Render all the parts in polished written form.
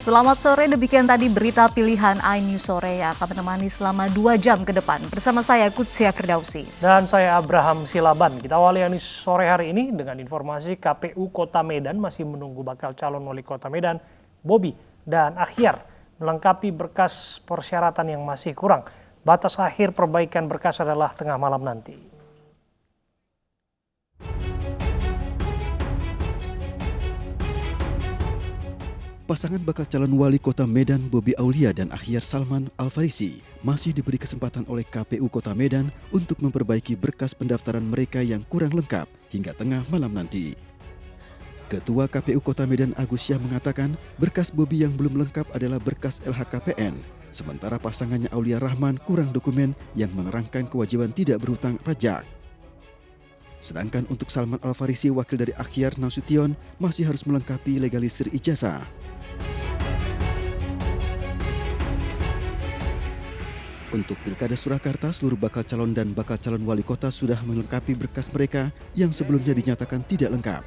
Selamat sore, demikian tadi berita pilihan iNews Sore yang akan menemani selama 2 jam ke depan. Bersama saya Kutsia Firdausi. Dan saya Abraham Silaban. Kita awali iNews Sore hari ini dengan informasi KPU Kota Medan masih menunggu bakal calon wali kota Medan, Bobi dan Akhyar, melengkapi berkas persyaratan yang masih kurang. Batas akhir perbaikan berkas adalah tengah malam nanti. Pasangan bakal calon wali kota Medan Bobi Aulia dan Akhyar Salman Al-Farisi masih diberi kesempatan oleh KPU Kota Medan untuk memperbaiki berkas pendaftaran mereka yang kurang lengkap hingga tengah malam nanti. Ketua KPU Kota Medan Agus Syah mengatakan berkas Bobi yang belum lengkap adalah berkas LHKPN, sementara pasangannya Aulia Rahman kurang dokumen yang menerangkan kewajiban tidak berhutang pajak. Sedangkan untuk Salman Al-Farisi, wakil dari Akhyar Nasution, masih harus melengkapi legalisir ijazah. Untuk Pilkada Surakarta, seluruh bakal calon dan bakal calon wali kota sudah melengkapi berkas mereka yang sebelumnya dinyatakan tidak lengkap.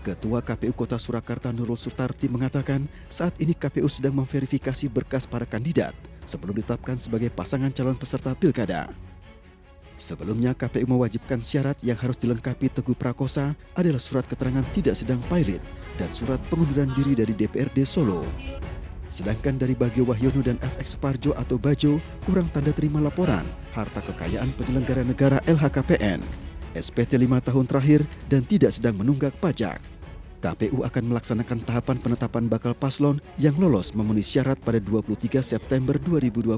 Ketua KPU Kota Surakarta Nurul Sutarti mengatakan saat ini KPU sedang memverifikasi berkas para kandidat sebelum ditetapkan sebagai pasangan calon peserta Pilkada. Sebelumnya KPU mewajibkan syarat yang harus dilengkapi Teguh Prakosa adalah surat keterangan tidak sedang pilot dan surat pengunduran diri dari DPRD Solo. Sedangkan dari Bagio Wahyono dan FX Suparjo atau Bajo kurang tanda terima laporan harta kekayaan penyelenggara negara LHKPN, SPT 5 tahun terakhir dan tidak sedang menunggak pajak. KPU akan melaksanakan tahapan penetapan bakal paslon yang lolos memenuhi syarat pada 23 September 2020.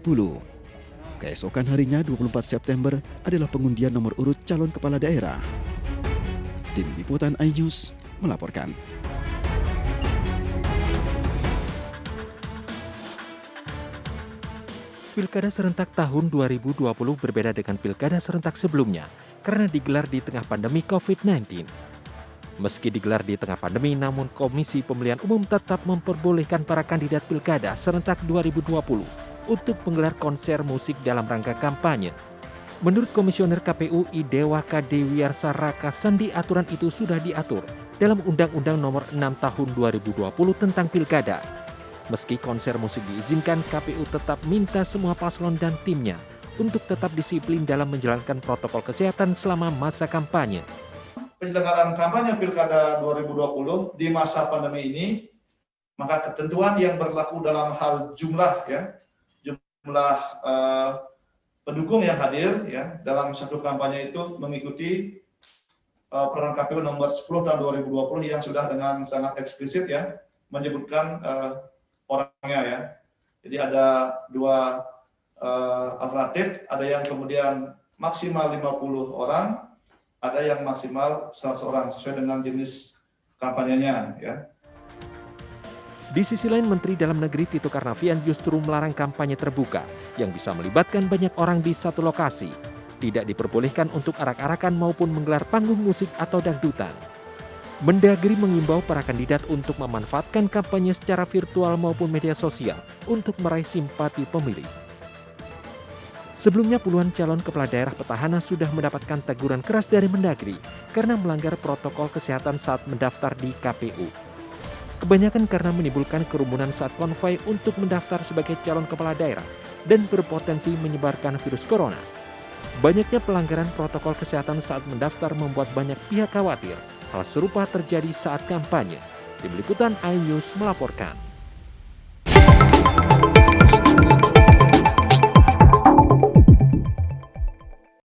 Keesokan harinya 24 September adalah pengundian nomor urut calon kepala daerah. Tim Liputan iNews melaporkan. Pilkada serentak tahun 2020 berbeda dengan pilkada serentak sebelumnya karena digelar di tengah pandemi COVID-19. Meski digelar di tengah pandemi, namun Komisi Pemilihan Umum tetap memperbolehkan para kandidat pilkada serentak 2020 untuk menggelar konser musik dalam rangka kampanye. Menurut Komisioner KPU Idewa Kadewiarsa Raka Sandi, aturan itu sudah diatur dalam Undang-Undang Nomor 6 Tahun 2020 tentang Pilkada. Meski konser musik diizinkan, KPU tetap minta semua paslon dan timnya untuk tetap disiplin dalam menjalankan protokol kesehatan selama masa kampanye. Penyelenggaraan kampanye Pilkada 2020 di masa pandemi ini, maka ketentuan yang berlaku dalam hal jumlah pendukung yang hadir dalam satu kampanye itu mengikuti peraturan KPU nomor 10 tahun 2020 yang sudah dengan sangat eksplisit menyebutkan orangnya Jadi ada dua alternatif, ada yang kemudian maksimal 50 orang, ada yang maksimal 100 orang sesuai dengan jenis kampanyenya Di sisi lain, Menteri Dalam Negeri Tito Karnavian justru melarang kampanye terbuka yang bisa melibatkan banyak orang di satu lokasi. Tidak diperbolehkan untuk arak-arakan maupun menggelar panggung musik atau dangdutan. Mendagri mengimbau para kandidat untuk memanfaatkan kampanye secara virtual maupun media sosial untuk meraih simpati pemilih. Sebelumnya puluhan calon kepala daerah petahana sudah mendapatkan teguran keras dari Mendagri karena melanggar protokol kesehatan saat mendaftar di KPU. Kebanyakan karena menimbulkan kerumunan saat konvoi untuk mendaftar sebagai calon kepala daerah dan berpotensi menyebarkan virus corona. Banyaknya pelanggaran protokol kesehatan saat mendaftar membuat banyak pihak khawatir hal serupa terjadi saat kampanye. Tim Liputan iNews melaporkan.